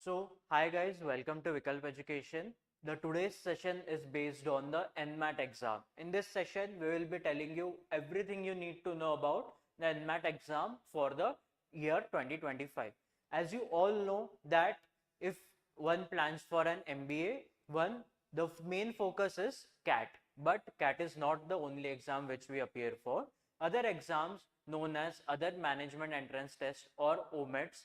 Hi guys, welcome to Vikalp Education. The today's session is based on the NMAT exam. In this session, we will be telling you everything you need to know about the NMAT exam for the year 2025. As you all know that if one plans for an MBA, the main focus is CAT, but CAT is not the only exam which we appear for. Other exams known as other management entrance test or OMETs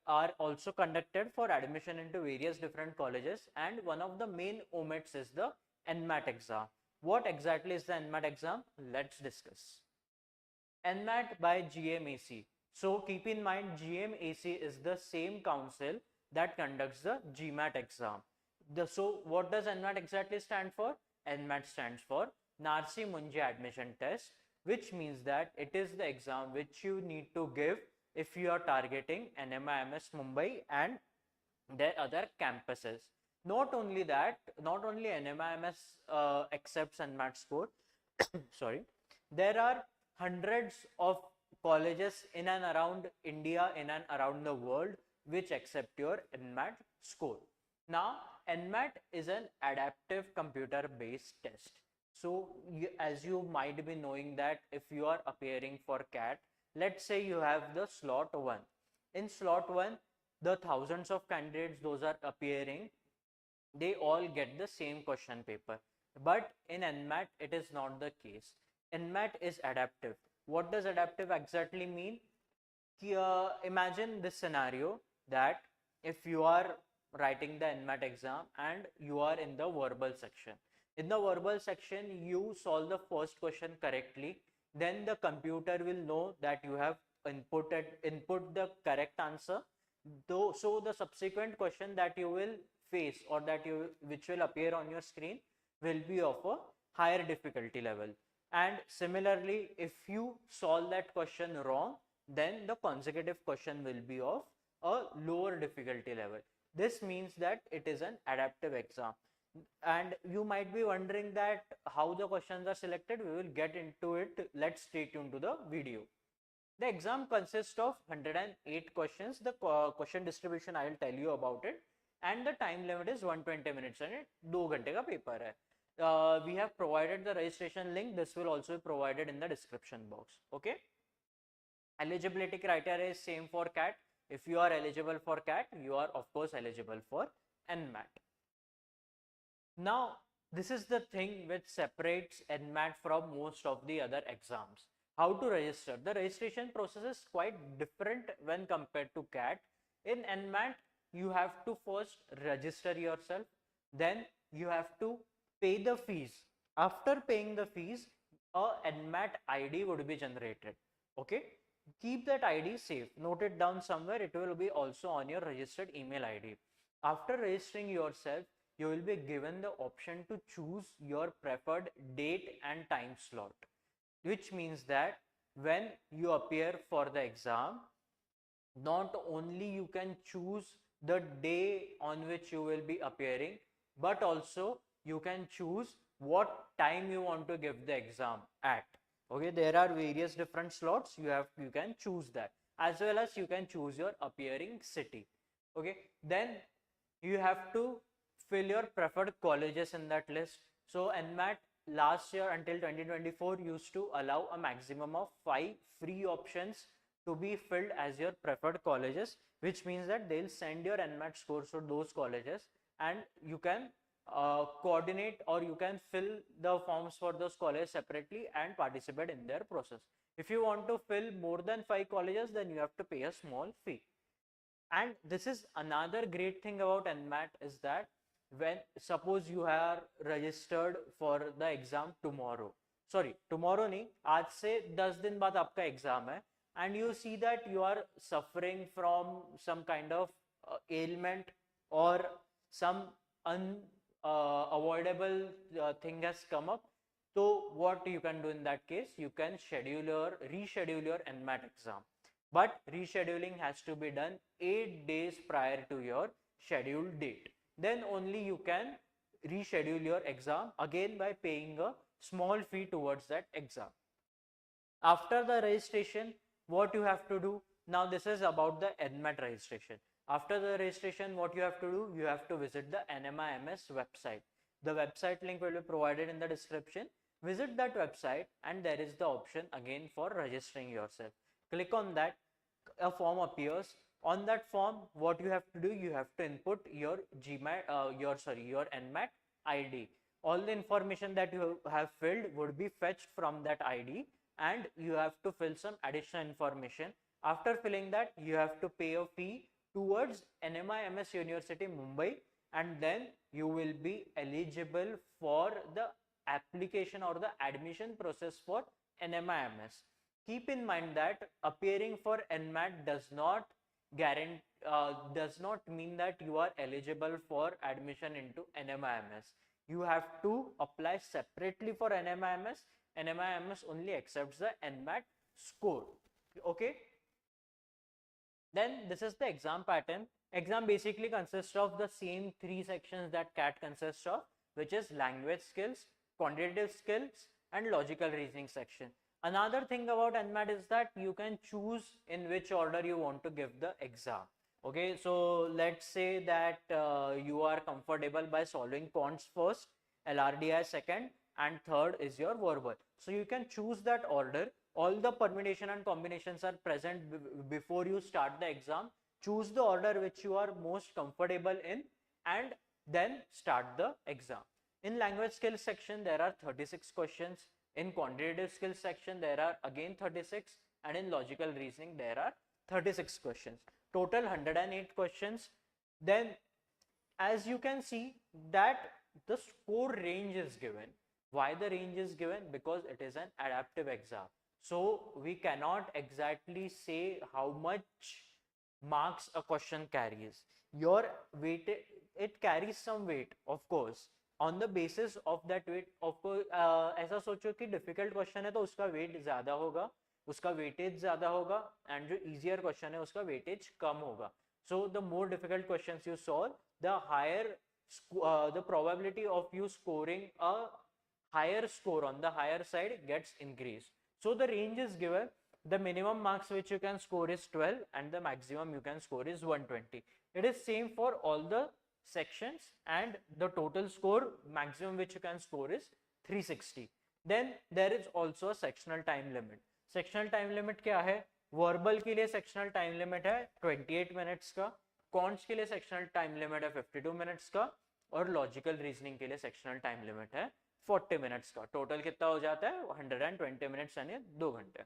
are also conducted for admission into various different colleges, and one of the main omits is the NMAT exam. What exactly is the NMAT exam? Let's discuss. NMAT by GMAC. So keep in mind GMAC is the same council that conducts the GMAT exam. So what does NMAT exactly stand for? NMAT stands for Narsi Munji Admission Test, which means that it is the exam which you need to give if you are targeting NMIMS Mumbai and their other campuses. Not only that, not only NMIMS accepts NMAT score, sorry, there are hundreds of colleges in and around India, in and around the world, which accept your NMAT score. Now, NMAT is an adaptive computer based test. So, as you might be knowing that if you are appearing for CAT, let's say you have the slot 1. In slot 1, the thousands of candidates those are appearing, they all get the same question paper. But in NMAT, it is not the case. NMAT is adaptive. What does adaptive exactly mean? Imagine this scenario that if you are writing the NMAT exam and you are in the verbal section. In the verbal section, you solve the first question correctly, then the computer will know that you have input the correct answer. So the subsequent question that you will face or which will appear on your screen will be of a higher difficulty level. And similarly, if you solve that question wrong, then the consecutive question will be of a lower difficulty level. This means that it is an adaptive exam. And you might be wondering that how the questions are selected. We will get into it. Let's stay tuned to the video. The exam consists of 108 questions. The question distribution I will tell you about it, and the time limit is 120 minutes and it 2 घंटे का paper है. We have provided the registration link. This will also be provided in the description box. Okay. Eligibility criteria is same for CAT. If you are eligible for CAT, you are of course eligible for NMAT. Now, this is the thing which separates NMAT from most of the other exams. How to register? The registration process is quite different when compared to CAT. In NMAT, you have to first register yourself, then you have to pay the fees. After paying the fees, a NMAT ID would be generated. Okay, keep that ID safe, note it down somewhere. It will be also on your registered email ID. After registering yourself, you will be given the option to choose your preferred date and time slot, which means that when you appear for the exam, not only you can choose the day on which you will be appearing, but also you can choose what time you want to give the exam at. Okay, there are various different slots. You can choose that, as well as you can choose your appearing city. Okay, then you have to fill your preferred colleges in that list. So NMAT last year until 2024 used to allow a maximum of 5 free options to be filled as your preferred colleges, which means that they'll send your NMAT scores to those colleges and you can coordinate or you can fill the forms for those colleges separately and participate in their process. If you want to fill more than 5 colleges, then you have to pay a small fee. And this is another great thing about NMAT is that when suppose you are registered for the exam tomorrow, tomorrow नहीं, आज से 10 दिन बाद आपका exam है, and you see that you are suffering from some kind of ailment or some unavoidable thing has come up. So what you can do in that case? You can reschedule your NMAT exam. But rescheduling has to be done 8 days prior to your scheduled date. Then only you can reschedule your exam again by paying a small fee towards that exam. After the registration, what you have to do? Now this is about the NMAT registration. After the registration, what you have to do? You have to visit the NMAMS website. The website link will be provided in the description. Visit that website and there is the option again for registering yourself. Click on that, a form appears. On that form, what you have to do? You have to input your your NMAT ID. All the information that you have filled would be fetched from that ID, and you have to fill some additional information. After filling that, you have to pay a fee towards NMIMS University Mumbai, and then you will be eligible for the application or the admission process for NMIMS. Keep in mind that appearing for NMAT does not mean that you are eligible for admission into NMIMS. You have to apply separately for NMIMS. NMIMS only accepts the NMAT score. Okay. Then this is the exam pattern. Exam basically consists of the same three sections that CAT consists of, which is language skills, quantitative skills, and logical reasoning section. Another thing about NMAT is that you can choose in which order you want to give the exam. Okay, so let's say that you are comfortable by solving quants first, LRDI second, and third is your verbal. So you can choose that order. All the permutation and combinations are present before you start the exam. Choose the order which you are most comfortable in and then start the exam. In language skills section, there are 36 questions. In quantitative skills section, there are again 36, and in logical reasoning, there are 36 questions. Total 108 questions. Then, as you can see that the score range is given. Why the range is given? Because it is an adaptive exam. So we cannot exactly say how much marks a question carries. Your weight, it carries some weight, of course. On the basis of that weight, of course, ऐसा सोचो कि difficult question है तो उसका weight ज़्यादा होगा, उसका weightage ज़्यादा होगा, and जो easier question है उसका weightage कम होगा. So the more difficult questions you solve, the higher the probability of you scoring a higher score on the higher side gets increased. So the range is given. The minimum marks which you can score is 12 and the maximum you can score is 120. It is same for all the sections, and the total score maximum which you can score is 360. Then there is also a sectional time limit. Sectional time limit क्या है? Verbal के लिए sectional time limit है 28 minutes का, Quants के लिए sectional time limit है 52 minutes का, और logical reasoning के लिए sectional time limit है 40 minutes का. Total कितना हो जाता है? 120 minutes यानी 2 घंटे.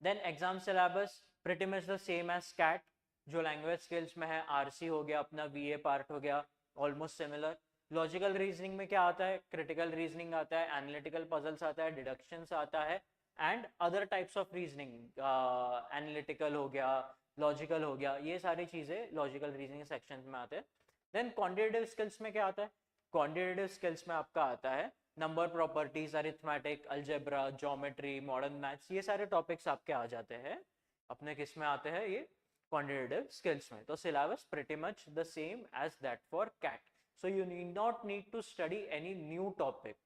Then exam syllabus pretty much the same as CAT. जो लैंग्वेज स्किल्स में है आरसी हो गया, अपना वीए पार्ट हो गया, ऑलमोस्ट सिमिलर. लॉजिकल रीजनिंग में क्या आता है? क्रिटिकल रीजनिंग आता है, एनालिटिकल पजल्स आता है, डिडक्शंस आता है, and other types of reasoning, analytical हो गया, लॉजिकल हो गया, ये सारी चीजें लॉजिकल रीजनिंग सेक्शन में आते हैं. देन क्वांटिटेटिव स्किल्स में क्या आता है? क्वांटिटेटिव स्किल्स में आपका आता है number properties, arithmetic, algebra, geometry, modern maths, ये सारे टॉपिक्स आपके आ जाते हैं. अपने किस में आते हैं? ये quantitative skills में. तो syllabus pretty much the same as that for CAT. So you need to study any new topic.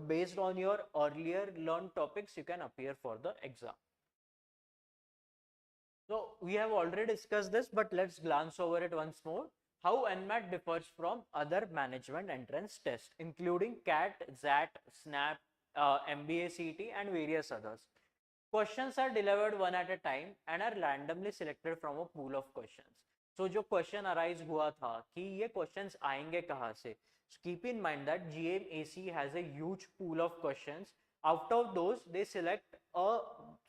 Based on your earlier learned topics, you can appear for the exam. So we have already discussed this, but let's glance over it once more. How NMAT differs from other management entrance tests, including CAT, XAT, SNAP, MBA, CET, and various others. Questions are delivered one at a time and are randomly selected from a pool of questions. So जो question arise हुआ था कि ये questions आएंगे कहाँ से? So keep in mind that GMAC has a huge pool of questions. Out of those, they select a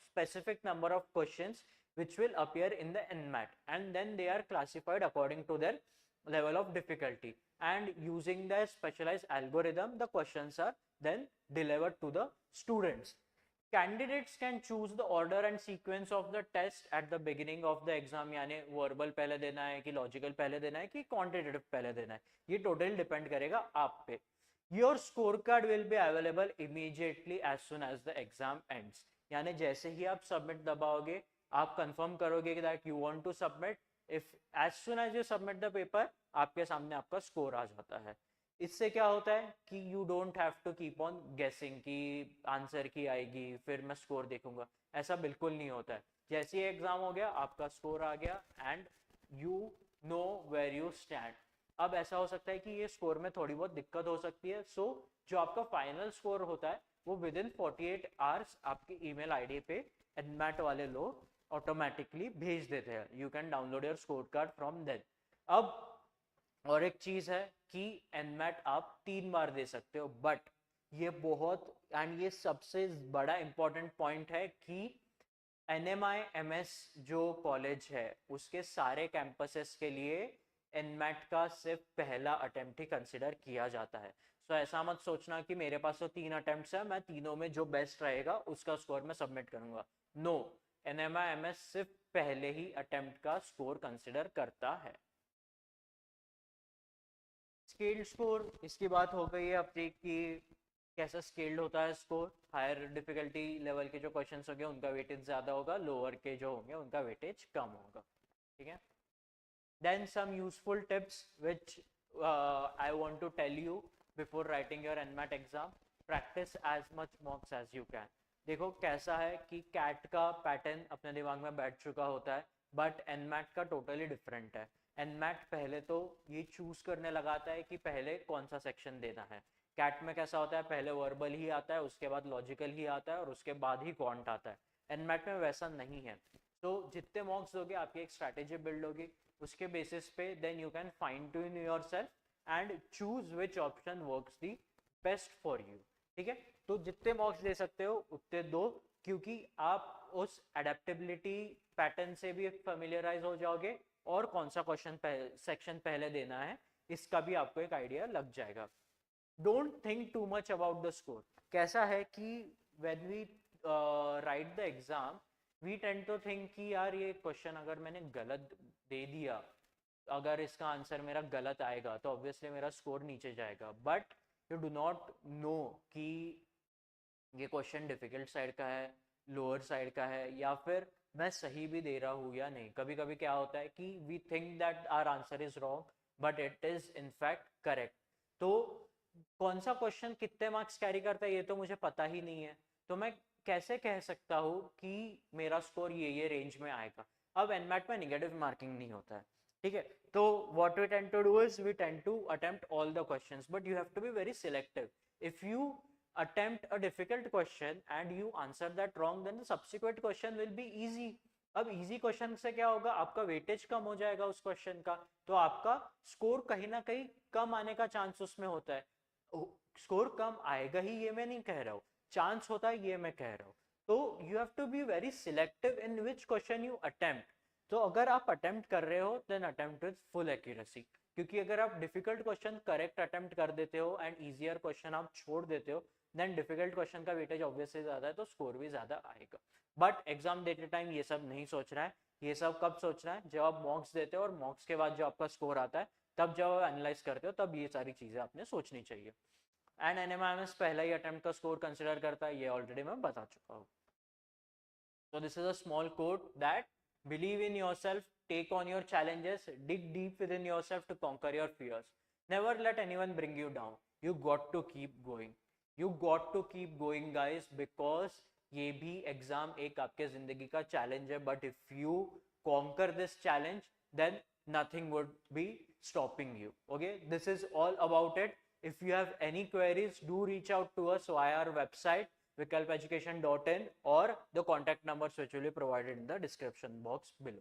specific number of questions which will appear in the NMAT, and then they are classified according to their level of difficulty. And using their specialized algorithm, the questions are then delivered to the students. Candidates can choose the order and sequence of the test at the beginning of the exam, यानी verbal पहले देना है कि logical पहले देना है कि quantitative पहले देना है, ये totally depend करेगा आप पे. Your scorecard will be available immediately as soon as the exam ends. यानी जैसे ही आप submit दबाओगे, आप confirm करोगे that you want to submit. If as soon as you submit the paper, आपके सामने आपका score आ जाता है. इससे क्या होता है कि you don't have to keep on guessing कि आंसर की आएगी फिर मैं स्कोर देखूंगा, ऐसा बिल्कुल नहीं होता है. जैसे ही एग्जाम हो गया आपका स्कोर आ गया and you know where you stand. अब ऐसा हो सकता है कि ये स्कोर में थोड़ी बहुत दिक्कत हो सकती है, सो जो आपका फाइनल स्कोर होता है वो विद इन 48 आवर्स आपकी ईमेल आईडी पे एनमैट वाले लोग ऑटोमेटिकली भेज देते हैं. You can download your score card from then. अब और एक चीज है कि एनमैट आप 3 बार दे सकते हो, बट ये बहुत एंड ये सबसे बड़ा इंपॉर्टेंट पॉइंट है कि NMIMS जो कॉलेज है उसके सारे कैंपसेस के लिए एनमैट का सिर्फ पहला अटेम्प्ट ही कंसिडर किया जाता है. सो ऐसा मत सोचना कि मेरे पास तो 3 अटेम्प्ट्स है, मैं तीनों में जो बेस्ट रहेगा उसका स्कोर मैं सबमिट करूंगा. नो, NMIMS सिर्फ पहले ही अटेम्प्ट का स्कोर कंसिडर करता है. स्केल्ड स्कोर, इसकी बात हो गई है अपनी कि कैसा स्केल्ड होता है स्कोर. हायर डिफिकल्टी लेवल के जो क्वेश्चंस होंगे उनका वेटेज ज़्यादा होगा, लोअर के जो होंगे उनका वेटेज कम होगा. ठीक है. Then some useful tips which I want to tell you before writing your NMAT exam. Practice as much mocks as you can. देखो कैसा है कि कैट का पैटर्न अपने दिमाग में बैठ चुका होता है, बट एनमैट का टोटली डिफरेंट है. एनमैट पहले तो ये चूज करने लगाता है कि पहले कौन सा सेक्शन देना है. कैट में कैसा होता है, पहले वर्बल ही आता है, उसके बाद लॉजिकल ही आता है और उसके बाद ही क्वांट आता है. एनमैट में वैसा नहीं है. तो जितने मॉक्स दोगे आपकी एक स्ट्रैटेजी बिल्ड होगी, उसके बेसिस पे then you can fine tune yourself and choose which option works the best for you. ठीक है. तो जितने मॉक्स दे सकते हो उतने दो, क्योंकि आप उस एडेप्टेबिलिटी पैटर्न से भी फेमिलियराइज हो जाओगे और कौन सा क्वेश्चन सेक्शन पहले देना है इसका भी आपको एक आइडिया लग जाएगा. Don't think too much about the score. कैसा है कि when we write the exam we tend to think कि यार ये क्वेश्चन अगर मैंने गलत दे दिया, अगर इसका आंसर मेरा गलत आएगा तो ऑब्वियसली मेरा स्कोर नीचे जाएगा. But you do not know कि ये क्वेश्चन डिफिकल्ट साइड का है, लोअर साइड का है, या फिर मैं सही भी दे रहा हूँ या नहीं. कभी कभी क्या होता है कि we think that our answer is wrong but it is in fact correct. तो कौन सा क्वेश्चन कितने मार्क्स कैरी करता है ये तो मुझे पता ही नहीं है, तो मैं कैसे कह सकता हूँ कि मेरा स्कोर ये रेंज में आएगा. अब एनमैट में नेगेटिव मार्किंग नहीं होता है. ठीक है. तो what we tend to do is we tend to attempt all the questions, but you have to be very selective. If you attempt a difficult question and you answer that wrong, then the subsequent question will be easy. अब easy question से क्या होगा, आपका weightage कम हो जाएगा उस question का, तो आपका स्कोर कहीं ना कहीं कम आने का चांस उसमें होता है. स्कोर कम आएगा ही ये मैं नहीं कह रहा हूँ, चांस होता है ये मैं कह रहा हूँ. तो you have to be very selective in which question you attempt. तो अगर आप अटेम्प्ट कर रहे हो then attempt with full accuracy, क्योंकि अगर आप डिफिकल्ट क्वेश्चन करेक्ट अटेम्प्ट कर देते हो एंड इजियर क्वेश्चन आप छोड़ देते हो, देन डिफिकल्ट क्वेश्चन का वेटेज ऑब्वियसली ज्यादा है तो स्कोर भी ज्यादा आएगा. बट एग्जाम देते टाइम ये सब नहीं सोचना है. ये सब कब सोचना है, जब आप मॉक्स देते हो और मॉक्स के बाद जो आपका स्कोर आता है तब जब आप एनालाइज करते हो तब ये सारी चीजें आपने सोचनी चाहिए. एंड NMIMS पहला ही अटेम्प्ट का स्कोर कंसिडर करता है, ये ऑलरेडी मैं बता चुका हूँ. So this is a small quote that believe in yourself, take on your challenges, dig deep within yourself to conquer your fears. Never let anyone bring you down. You got to keep going. You got to keep going guys, because ये भी exam एक आपके जिंदगी का challenge है. But if you conquer this challenge then nothing would be stopping you. Okay, this is all about it. If you have any queries, do reach out to us via our website vikalpeducation.in or the contact numbers which will be provided in the description box below.